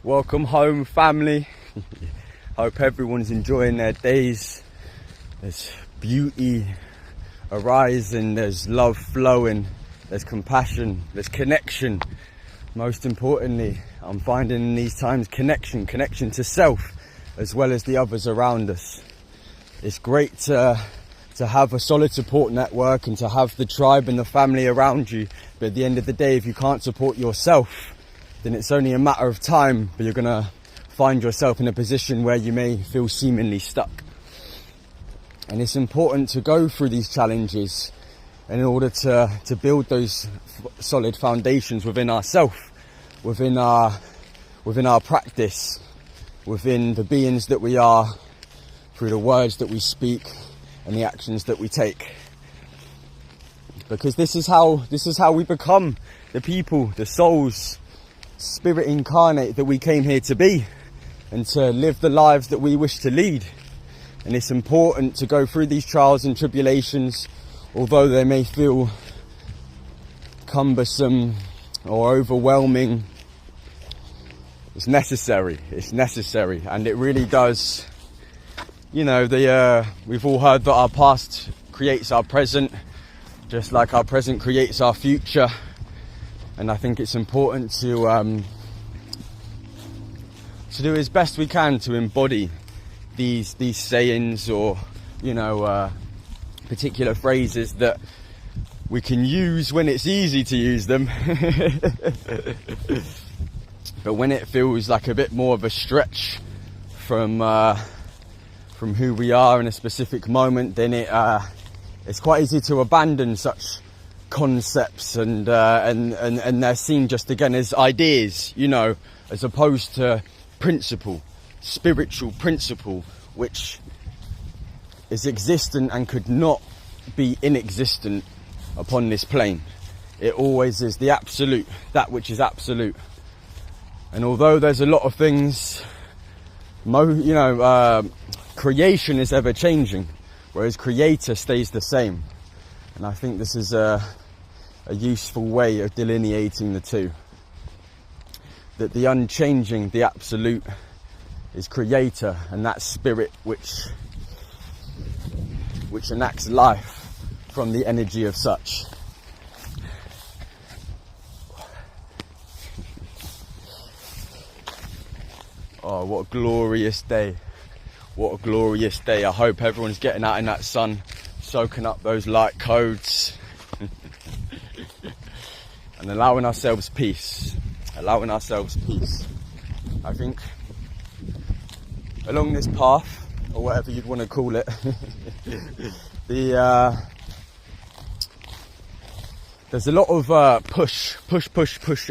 Welcome home, family. Hope everyone's enjoying their days. There's beauty arising, there's love flowing, there's compassion, there's connection. Most importantly, I'm finding in these times connection to self as well as the others around us. It's great to have a solid support network and to have the tribe and the family around you. But at the end of the day, if you can't support yourself, then it's only a matter of time, but you're gonna find yourself in a position where you may feel seemingly stuck. And it's important to go through these challenges in order to build those solid foundations within ourselves, within our practice, within the beings that we are, through the words that we speak and the actions that we take. Because this is how we become the people, the souls, spirit incarnate that we came here to be and to live the lives that we wish to lead. And it's important to go through these trials and tribulations, although they may feel cumbersome or overwhelming. It's necessary, and it really does. You know, we've all heard that our past creates our present, just like our present creates our future. And I think it's important to do as best we can to embody these sayings, or particular phrases that we can use when it's easy to use them. But when it feels like a bit more of a stretch from who we are in a specific moment, then it's quite easy to abandon such concepts, and they're seen just again as ideas, as opposed to principle, spiritual principle, which is existent and could not be inexistent upon this plane. It always is the absolute, that which is absolute. And although there's a lot of things, creation is ever changing, whereas creator stays the same. And I think this is a useful way of delineating the two. That the unchanging, the absolute, is creator, and that spirit which enacts life from the energy of such. Oh, what a glorious day. What a glorious day. I hope everyone's getting out in that sun, soaking up those light codes and allowing ourselves peace. I think along this path, or whatever you'd want to call it, there's a lot of push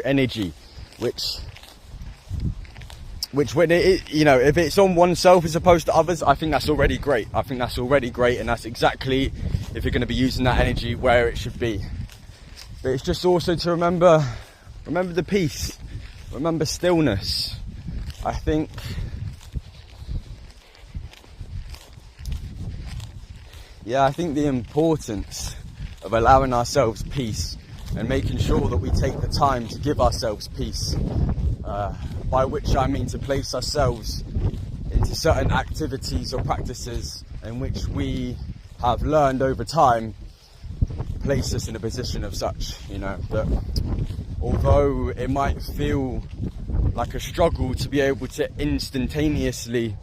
energy, which when if it's on oneself as opposed to others, I think that's already great. And that's exactly, if you're going to be using that energy, where it should be. But it's just also to remember the peace, remember stillness. I think the importance of allowing ourselves peace and making sure that we take the time to give ourselves peace, by which I mean to place ourselves into certain activities or practices in which we have learned over time place us in a position of such, that although it might feel like a struggle to be able to instantaneously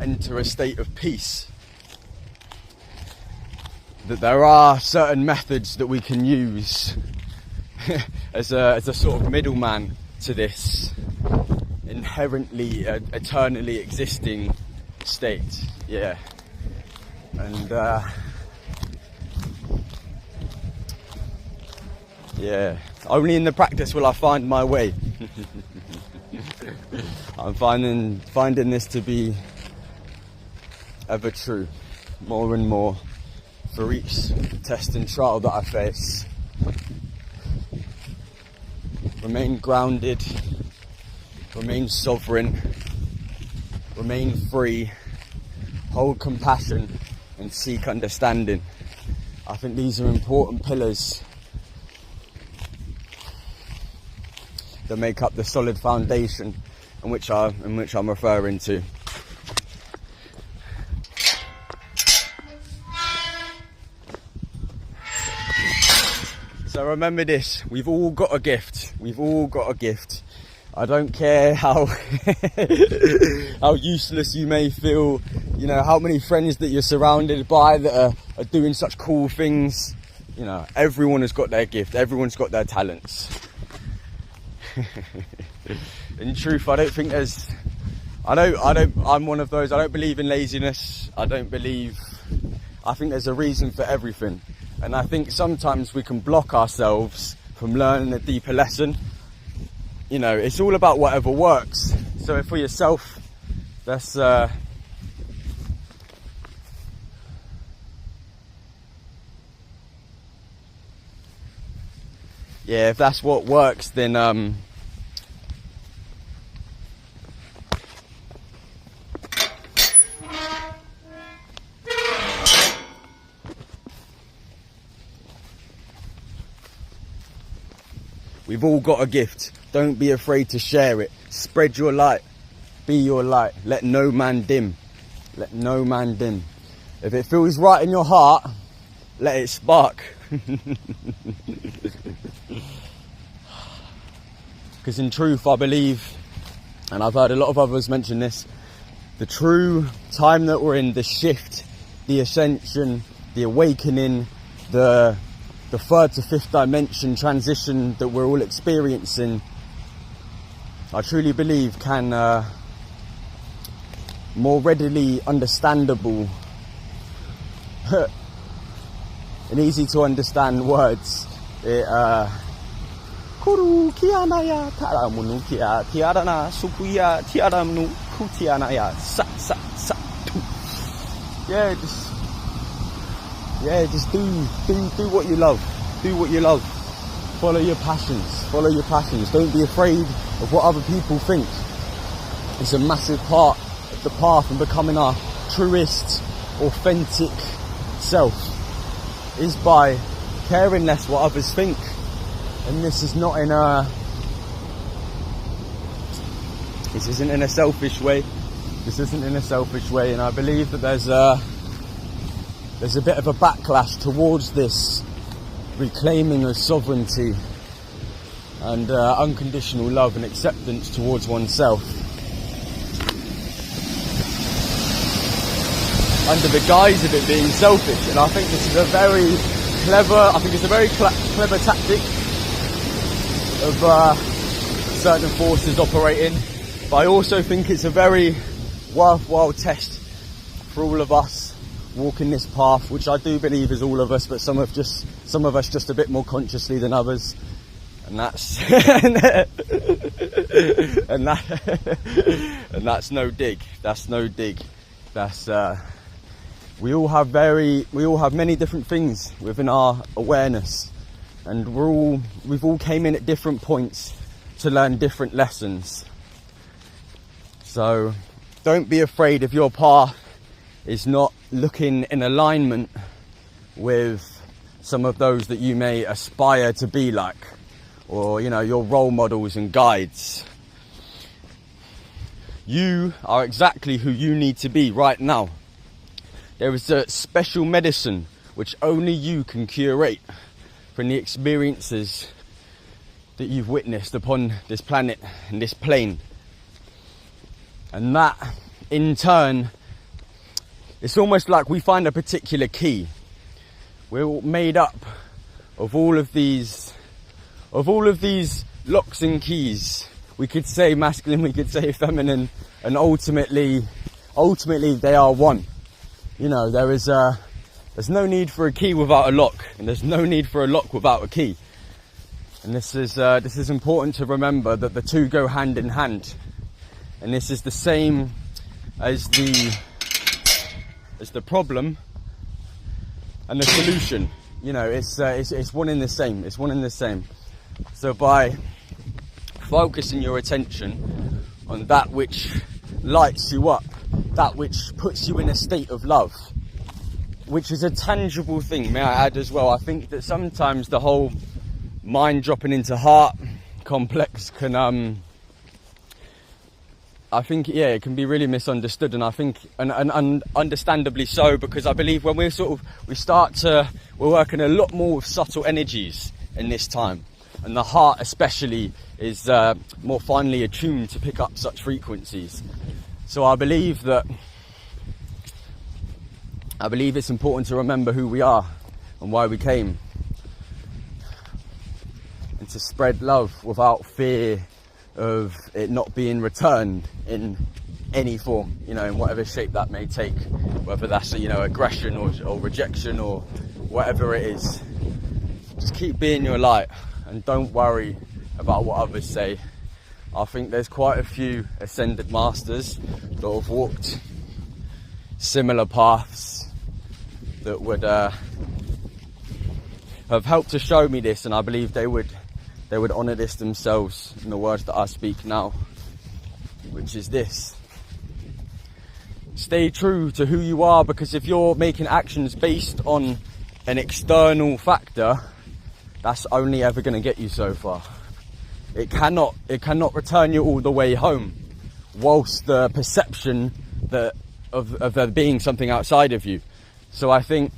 enter a state of peace, that there are certain methods that we can use as a sort of middleman to this inherently, eternally existing state. Yeah. And only in the practice will I find my way. I'm finding this to be ever true, more and more, for each test and trial that I face. Remain grounded, remain sovereign, remain free, hold compassion and seek understanding. I think these are important pillars that make up the solid foundation in which I'm referring to. So remember this, we've all got a gift. We've all got a gift. I don't care how how useless you may feel, you know, how many friends that you're surrounded by that are doing such cool things. You know, everyone has got their gift, everyone's got their talents. In truth, I don't think there's, I'm one of those, I don't believe in laziness. I think there's a reason for everything. And I think sometimes we can block ourselves from learning a deeper lesson. You know, it's all about whatever works. So for yourself, that's yeah, if that's what works, then we've all got a gift. Don't be afraid to share it. Spread your light. Be your light. Let no man dim. Let no man dim. If it feels right in your heart, let it spark. Because in truth, I believe, and I've heard a lot of others mention this, the true time that we're in, the shift, the ascension, the awakening, the third to fifth dimension transition that we're all experiencing, I truly believe can more readily understandable in easy to understand words. Just do what you love. Do what you love. Follow your passions. Follow your passions. Don't be afraid of what other people think. It's a massive part of the path in becoming our truest, authentic self, is by caring less what others think. And this is not in a, this isn't in a selfish way. This isn't in a selfish way, and I believe that there's a bit of a backlash towards this reclaiming of sovereignty and unconditional love and acceptance towards oneself, under the guise of it being selfish. And I think this is a very clever, clever tactic of certain forces operating, but I also think it's a very worthwhile test for all of us walking this path, which I do believe is all of us, but some of us just a bit more consciously than others, and that's and that's no dig. That's no dig. That's we all have many different things within our awareness, and we've all came in at different points to learn different lessons. So don't be afraid if your path is not looking in alignment with some of those that you may aspire to be like, or, you know, your role models and guides. You are exactly who you need to be right now. There is a special medicine which only you can curate from the experiences that you've witnessed upon this planet and this plane. And that, in turn, it's almost like we find a particular key. We're all made up of all of these locks and keys. We could say masculine, we could say feminine, and ultimately they are one. You know, there's no need for a key without a lock, and there's no need for a lock without a key. And this is important to remember, that the two go hand in hand. And this is the same as the problem and the solution. You know, it's one in the same. It's one in the same. So by focusing your attention on that which lights you up, that which puts you in a state of love, which is a tangible thing, may I add as well. I think that sometimes the whole mind dropping into heart complex can I think, yeah, it can be really misunderstood, and I think, and understandably so, because I believe when we're we're working a lot more with subtle energies in this time, and the heart especially is more finely attuned to pick up such frequencies. So I believe it's important to remember who we are and why we came, and to spread love without fear of it not being returned in any form, you know, in whatever shape that may take, whether that's, you know, aggression or rejection or whatever it is. Just keep being your light and don't worry about what others say. I think there's quite a few ascended masters that have walked similar paths that would have helped to show me this, and I believe they would honour this themselves in the words that I speak now, which is this: stay true to who you are, because if you're making actions based on an external factor, that's only ever going to get you so far. It cannot return you all the way home, whilst the perception of there being something outside of you. So I think,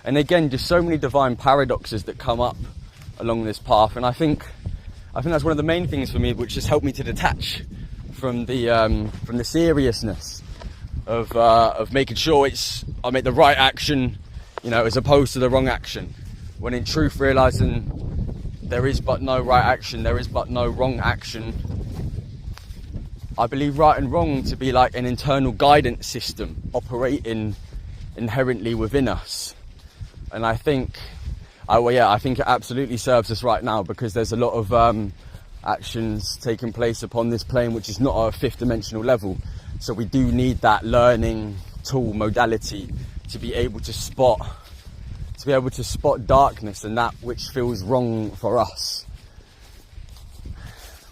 and again, just so many divine paradoxes that come up along this path, and I think that's one of the main things for me, which has helped me to detach from the seriousness of making sure I make the right action, you know, as opposed to the wrong action. When in truth, realizing there is but no right action, there is but no wrong action. I believe right and wrong to be like an internal guidance system operating inherently within us, and I think it absolutely serves us right now, because there's a lot of actions taking place upon this plane which is not at a fifth dimensional level. So we do need that learning tool modality to be able to spot darkness and that which feels wrong for us.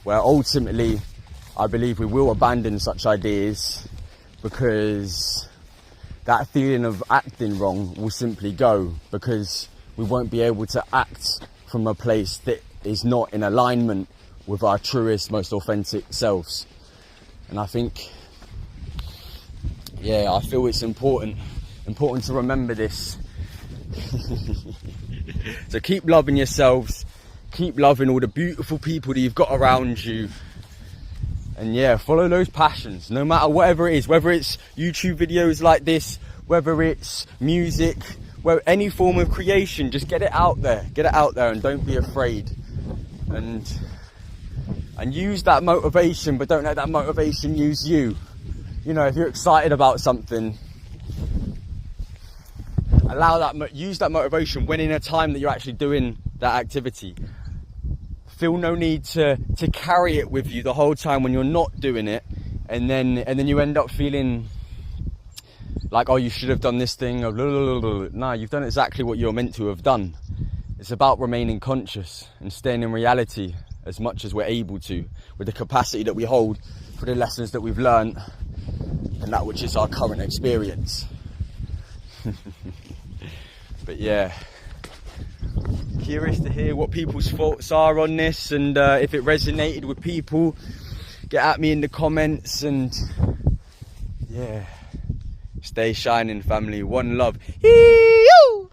Where ultimately, I believe we will abandon such ideas, because that feeling of acting wrong will simply go, because we won't be able to act from a place that is not in alignment with our truest, most authentic selves. And I think, I feel it's important to remember this. So keep loving yourselves, keep loving all the beautiful people that you've got around you, and follow those passions, no matter whatever it is, whether it's YouTube videos like this, whether it's music, any form of creation. Just get it out there, and don't be afraid, and use that motivation, but don't let that motivation use you. You know, if you're excited about something, use that motivation when in a time that you're actually doing that activity. Feel no need to carry it with you the whole time when you're not doing it, and then you end up feeling like, oh, you should have done this thing, or blah, blah, blah, blah. No, you've done exactly what you're meant to have done. It's about remaining conscious and staying in reality as much as we're able to, with the capacity that we hold for the lessons that we've learned and that which is our current experience. But curious to hear what people's thoughts are on this, and if it resonated with people, get at me in the comments, and stay shining, family. One love. Hee-yoo!